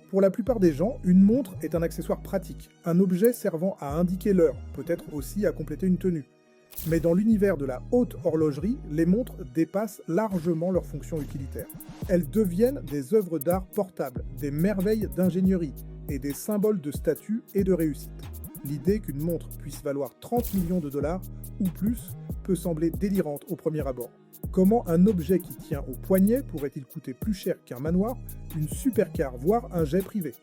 Pour la plupart des gens, une montre est un accessoire pratique, un objet servant à indiquer l'heure, peut-être aussi à compléter une tenue. Mais dans l'univers de la haute horlogerie, les montres dépassent largement leur fonction utilitaire. Elles deviennent des œuvres d'art portables, des merveilles d'ingénierie et des symboles de statut et de réussite. L'idée qu'une montre puisse valoir 30 millions de dollars ou plus peut sembler délirante au premier abord. Comment un objet qui tient au poignet pourrait-il coûter plus cher qu'un manoir, une supercar, voire un jet privé?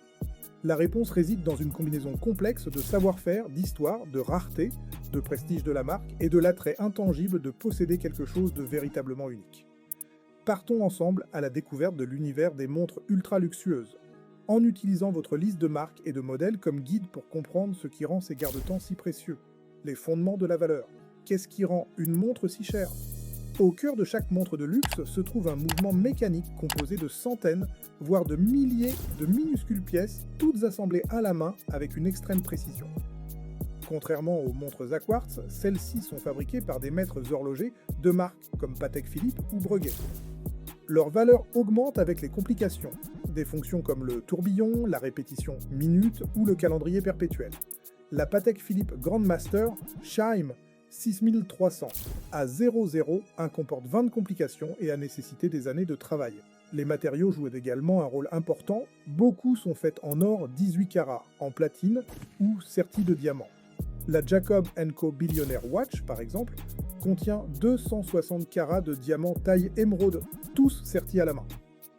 La réponse réside dans une combinaison complexe de savoir-faire, d'histoire, de rareté, de prestige de la marque et de l'attrait intangible de posséder quelque chose de véritablement unique. Partons ensemble à la découverte de l'univers des montres ultra luxueuses, en utilisant votre liste de marques et de modèles comme guide pour comprendre ce qui rend ces garde-temps si précieux, les fondements de la valeur. Qu'est-ce qui rend une montre si chère? Au cœur de chaque montre de luxe se trouve un mouvement mécanique composé de centaines, voire de milliers de minuscules pièces, toutes assemblées à la main avec une extrême précision. Contrairement aux montres à quartz, celles-ci sont fabriquées par des maîtres horlogers de marques comme Patek Philippe ou Breguet. Leur valeur augmente avec les complications, des fonctions comme le tourbillon, la répétition minute ou le calendrier perpétuel. La Patek Philippe Grandmaster Chime 6300 à 00 comporte 20 complications et a nécessité des années de travail. Les matériaux jouent également un rôle important, beaucoup sont faits en or 18 carats, en platine ou sertis de diamants. La Jacob & Co Billionaire Watch, par exemple, contient 260 carats de diamants taille émeraude, tous sertis à la main.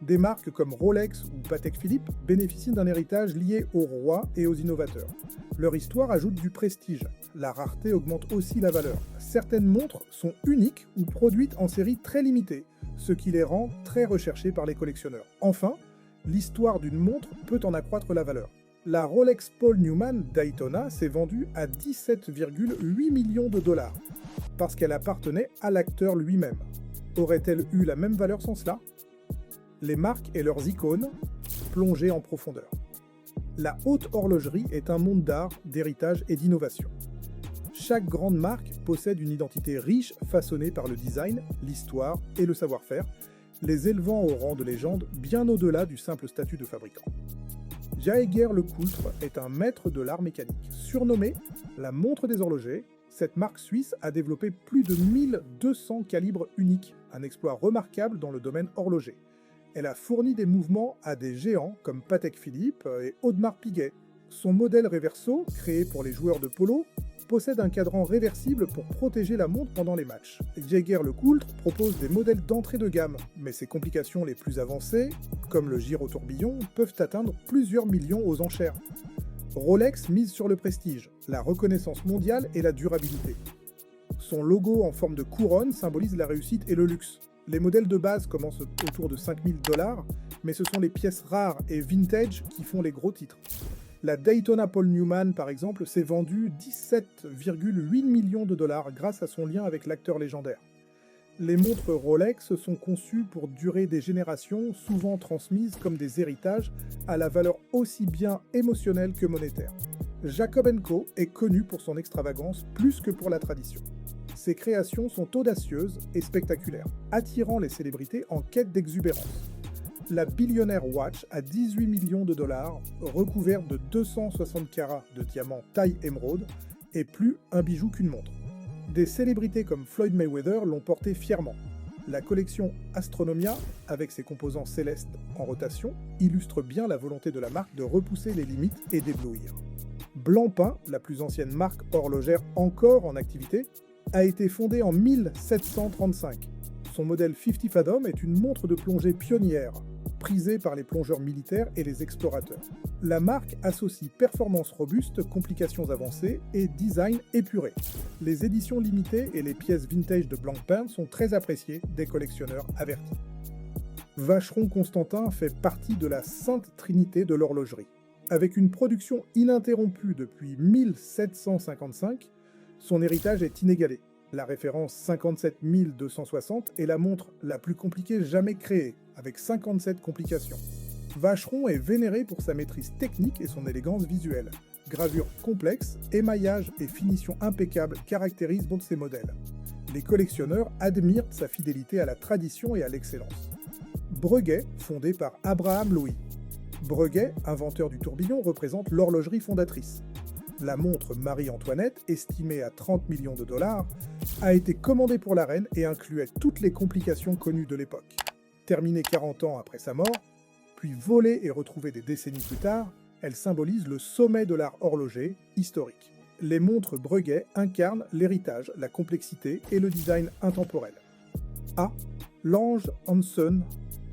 Des marques comme Rolex ou Patek Philippe bénéficient d'un héritage lié aux rois et aux innovateurs. Leur histoire ajoute du prestige. La rareté augmente aussi la valeur. Certaines montres sont uniques ou produites en série très limitée, ce qui les rend très recherchées par les collectionneurs. Enfin, l'histoire d'une montre peut en accroître la valeur. La Rolex Paul Newman Daytona s'est vendue à 17,8 millions de dollars, parce qu'elle appartenait à l'acteur lui-même. Aurait-elle eu la même valeur sans cela? Les marques et leurs icônes plongées en profondeur. La haute horlogerie est un monde d'art, d'héritage et d'innovation. Chaque grande marque possède une identité riche façonnée par le design, l'histoire et le savoir-faire, les élevant au rang de légende bien au-delà du simple statut de fabricant. Jaeger-LeCoultre est un maître de l'art mécanique. Surnommée la montre des horlogers, cette marque suisse a développé plus de 1200 calibres uniques, un exploit remarquable dans le domaine horloger. Elle a fourni des mouvements à des géants comme Patek Philippe et Audemars Piguet. Son modèle Reverso, créé pour les joueurs de polo, possède un cadran réversible pour protéger la montre pendant les matchs. Jaeger-LeCoultre propose des modèles d'entrée de gamme, mais ses complications les plus avancées, comme le gyrotourbillon, peuvent atteindre plusieurs millions aux enchères. Rolex mise sur le prestige, la reconnaissance mondiale et la durabilité. Son logo en forme de couronne symbolise la réussite et le luxe. Les modèles de base commencent autour de 5000 $, mais ce sont les pièces rares et vintage qui font les gros titres. La Daytona Paul Newman, par exemple, s'est vendue 17,8 millions de dollars grâce à son lien avec l'acteur légendaire. Les montres Rolex sont conçues pour durer des générations, souvent transmises comme des héritages à la valeur aussi bien émotionnelle que monétaire. Jacob & Co est connu pour son extravagance plus que pour la tradition. Ses créations sont audacieuses et spectaculaires, attirant les célébrités en quête d'exubérance. La Billionaire Watch à 18 millions de dollars, recouverte de 260 carats de diamants taille émeraude, est plus un bijou qu'une montre. Des célébrités comme Floyd Mayweather l'ont portée fièrement. La collection Astronomia, avec ses composants célestes en rotation, illustre bien la volonté de la marque de repousser les limites et d'éblouir. Blancpain, la plus ancienne marque horlogère encore en activité, a été fondée en 1735. Son modèle 50 Fathom est une montre de plongée pionnière, prisée par les plongeurs militaires et les explorateurs. La marque associe performance robuste, complications avancées et design épuré. Les éditions limitées et les pièces vintage de Blancpain sont très appréciées des collectionneurs avertis. Vacheron Constantin fait partie de la Sainte Trinité de l'horlogerie. Avec une production ininterrompue depuis 1755, son héritage est inégalé. La référence 57 260 est la montre la plus compliquée jamais créée, avec 57 complications. Vacheron est vénéré pour sa maîtrise technique et son élégance visuelle. Gravures complexes, émaillage et finition impeccable caractérisent donc ses modèles. Les collectionneurs admirent sa fidélité à la tradition et à l'excellence. Breguet, fondé par Abraham Louis. Breguet, inventeur du tourbillon, représente l'horlogerie fondatrice. La montre Marie-Antoinette, estimée à 30 millions de dollars, a été commandée pour la reine et incluait toutes les complications connues de l'époque. Terminée 40 ans après sa mort, puis volée et retrouvée des décennies plus tard, elle symbolise le sommet de l'art horloger historique. Les montres Breguet incarnent l'héritage, la complexité et le design intemporel. A. Lange Hansen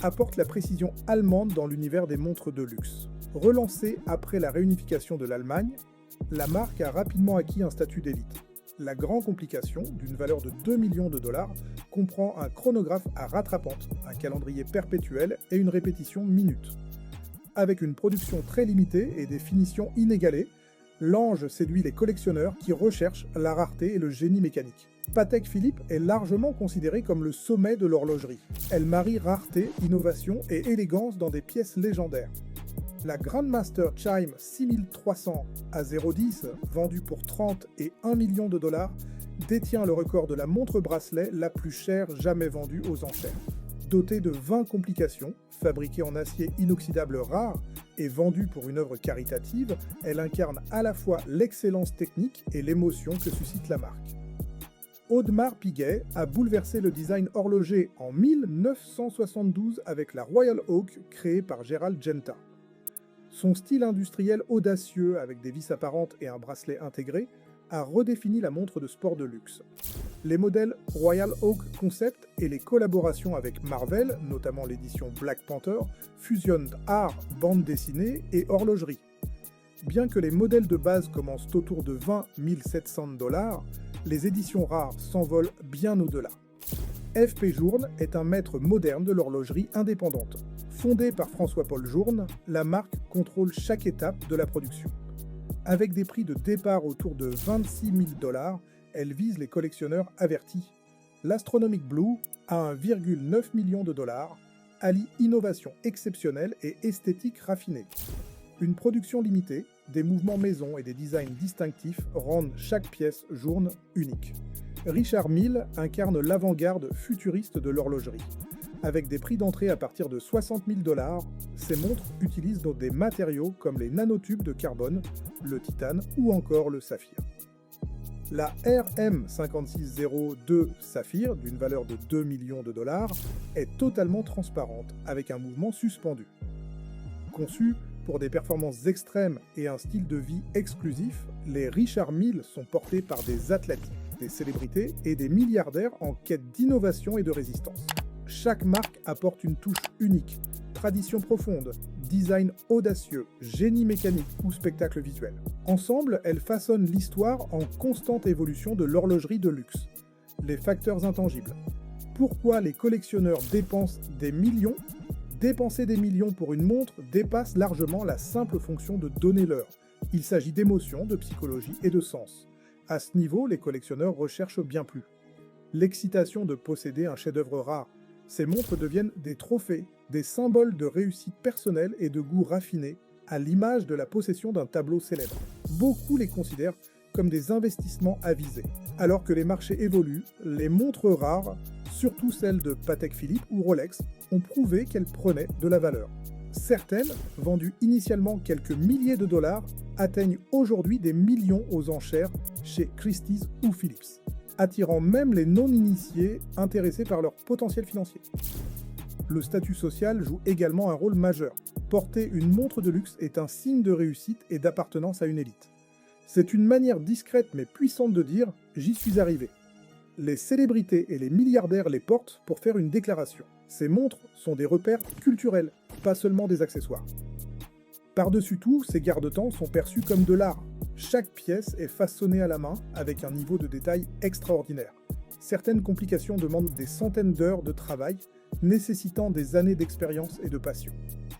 apporte la précision allemande dans l'univers des montres de luxe. Relancée après la réunification de l'Allemagne, la marque a rapidement acquis un statut d'élite. La grande complication, d'une valeur de 2 millions de dollars, comprend un chronographe à rattrapante, un calendrier perpétuel et une répétition minute. Avec une production très limitée et des finitions inégalées, l'Ange séduit les collectionneurs qui recherchent la rareté et le génie mécanique. Patek Philippe est largement considérée comme le sommet de l'horlogerie. Elle marie rareté, innovation et élégance dans des pièces légendaires. La Grandmaster Chime 6300 à 0,10, vendue pour 30 et 1 million de dollars, détient le record de la montre-bracelet la plus chère jamais vendue aux enchères. Dotée de 20 complications, fabriquée en acier inoxydable rare et vendue pour une œuvre caritative, elle incarne à la fois l'excellence technique et l'émotion que suscite la marque. Audemars Piguet a bouleversé le design horloger en 1972 avec la Royal Oak créée par Gerald Genta. Son style industriel audacieux avec des vis apparentes et un bracelet intégré a redéfini la montre de sport de luxe. Les modèles Royal Oak Concept et les collaborations avec Marvel, notamment l'édition Black Panther, fusionnent art, bande dessinée et horlogerie. Bien que les modèles de base commencent autour de 20 700 $, les éditions rares s'envolent bien au-delà. F.P. Journe est un maître moderne de l'horlogerie indépendante. Fondée par François-Paul Journe, la marque contrôle chaque étape de la production. Avec des prix de départ autour de 26 000 $, elle vise les collectionneurs avertis. L'Astronomic Blue, à 1,9 million de dollars, allie innovation exceptionnelle et esthétique raffinée. Une production limitée, des mouvements maison et des designs distinctifs rendent chaque pièce Journe unique. Richard Mille incarne l'avant-garde futuriste de l'horlogerie. Avec des prix d'entrée à partir de 60 000 $, ces montres utilisent des matériaux comme les nanotubes de carbone, le titane ou encore le saphir. La RM5602 Saphir, d'une valeur de 2 millions de dollars, est totalement transparente, avec un mouvement suspendu. Conçue pour des performances extrêmes et un style de vie exclusif, les Richard Mille sont portés par des athlètes, des célébrités et des milliardaires en quête d'innovation et de résistance. Chaque marque apporte une touche unique, tradition profonde, design audacieux, génie mécanique ou spectacle visuel. Ensemble, elles façonnent l'histoire en constante évolution de l'horlogerie de luxe. Les facteurs intangibles. Pourquoi les collectionneurs dépensent des millions ? Dépenser des millions pour une montre dépasse largement la simple fonction de donner l'heure. Il s'agit d'émotion, de psychologie et de sens. À ce niveau, les collectionneurs recherchent bien plus. L'excitation de posséder un chef-d'œuvre rare. Ces montres deviennent des trophées, des symboles de réussite personnelle et de goût raffiné, à l'image de la possession d'un tableau célèbre. Beaucoup les considèrent comme des investissements avisés. Alors que les marchés évoluent, les montres rares, surtout celles de Patek Philippe ou Rolex, ont prouvé qu'elles prenaient de la valeur. Certaines, vendues initialement quelques milliers de dollars, atteignent aujourd'hui des millions aux enchères chez Christie's ou Philips, attirant même les non-initiés intéressés par leur potentiel financier. Le statut social joue également un rôle majeur. Porter une montre de luxe est un signe de réussite et d'appartenance à une élite. C'est une manière discrète mais puissante de dire « j'y suis arrivé ». Les célébrités et les milliardaires les portent pour faire une déclaration. Ces montres sont des repères culturels, pas seulement des accessoires. Par-dessus tout, ces garde-temps sont perçus comme de l'art. Chaque pièce est façonnée à la main avec un niveau de détail extraordinaire. Certaines complications demandent des centaines d'heures de travail, nécessitant des années d'expérience et de passion.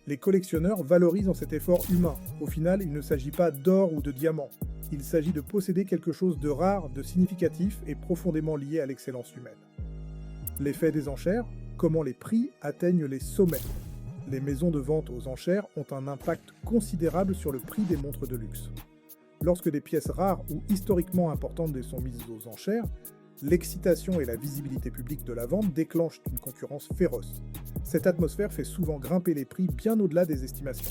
Les collectionneurs valorisent cet effort humain. Au final, il ne s'agit pas d'or ou de diamant. Il s'agit de posséder quelque chose de rare, de significatif et profondément lié à l'excellence humaine. L'effet des enchères, comment les prix atteignent les sommets. Les maisons de vente aux enchères ont un impact considérable sur le prix des montres de luxe. Lorsque des pièces rares ou historiquement importantes sont mises aux enchères, l'excitation et la visibilité publique de la vente déclenchent une concurrence féroce. Cette atmosphère fait souvent grimper les prix bien au-delà des estimations.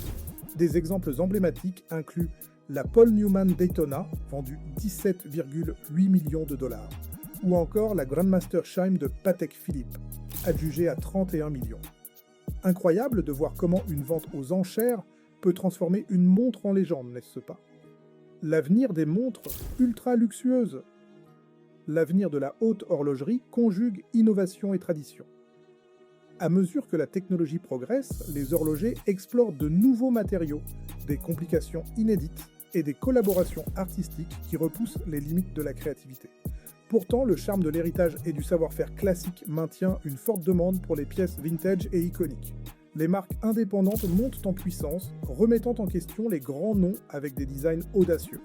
Des exemples emblématiques incluent la Paul Newman Daytona, vendue 17,8 millions de dollars, ou encore la Grandmaster Chime de Patek Philippe, adjugée à 31 millions. Incroyable de voir comment une vente aux enchères peut transformer une montre en légende, n'est-ce pas? L'avenir des montres ultra luxueuses. L'avenir de la haute horlogerie conjugue innovation et tradition. À mesure que la technologie progresse, les horlogers explorent de nouveaux matériaux, des complications inédites et des collaborations artistiques qui repoussent les limites de la créativité. Pourtant, le charme de l'héritage et du savoir-faire classique maintient une forte demande pour les pièces vintage et iconiques. Les marques indépendantes montent en puissance, remettant en question les grands noms avec des designs audacieux.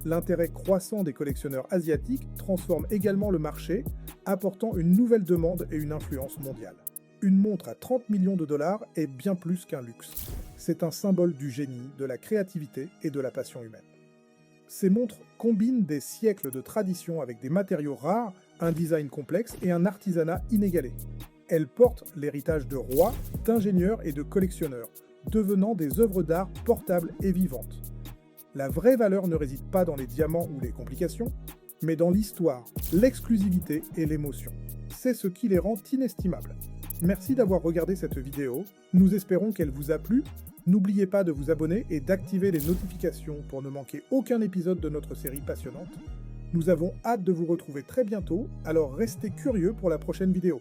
L'intérêt croissant des collectionneurs asiatiques transforme également le marché, apportant une nouvelle demande et une influence mondiale. Une montre à 30 millions de dollars est bien plus qu'un luxe. C'est un symbole du génie, de la créativité et de la passion humaine. Ces montres combinent des siècles de tradition avec des matériaux rares, un design complexe et un artisanat inégalé. Elles portent l'héritage de rois, d'ingénieurs et de collectionneurs, devenant des œuvres d'art portables et vivantes. La vraie valeur ne réside pas dans les diamants ou les complications, mais dans l'histoire, l'exclusivité et l'émotion. C'est ce qui les rend inestimables. Merci d'avoir regardé cette vidéo, nous espérons qu'elle vous a plu. N'oubliez pas de vous abonner et d'activer les notifications pour ne manquer aucun épisode de notre série passionnante. Nous avons hâte de vous retrouver très bientôt, alors restez curieux pour la prochaine vidéo.